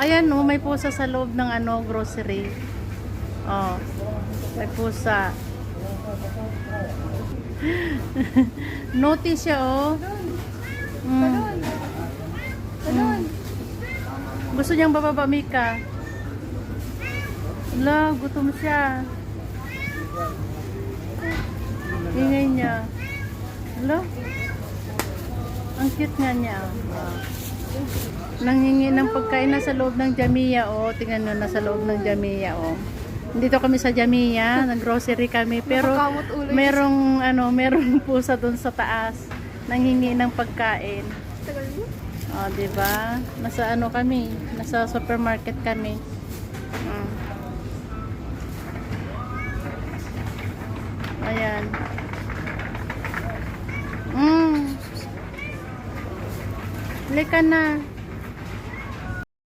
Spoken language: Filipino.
Ayan oh, may pusa sa loob ng ano, grocery. Oh, may pusa. Notice siya oh. Mm. Mm. Gusto niyang bababa, Mika. Ala, gutom siya. Ingay niya. Ala. Ang cute nga niya. Oh. Nanghingi ng pagkain na sa loob ng Jamia oh. Tingnan nyo, nasa loob ng Jamia oh. Dito kami sa Jamia, nag-grocery kami, pero merong ano, merong pusa doon sa taas. Nanghingi ng pagkain. Oh, 'di ba? Nasa ano kami, nasa supermarket kami. Ayan. Lika na.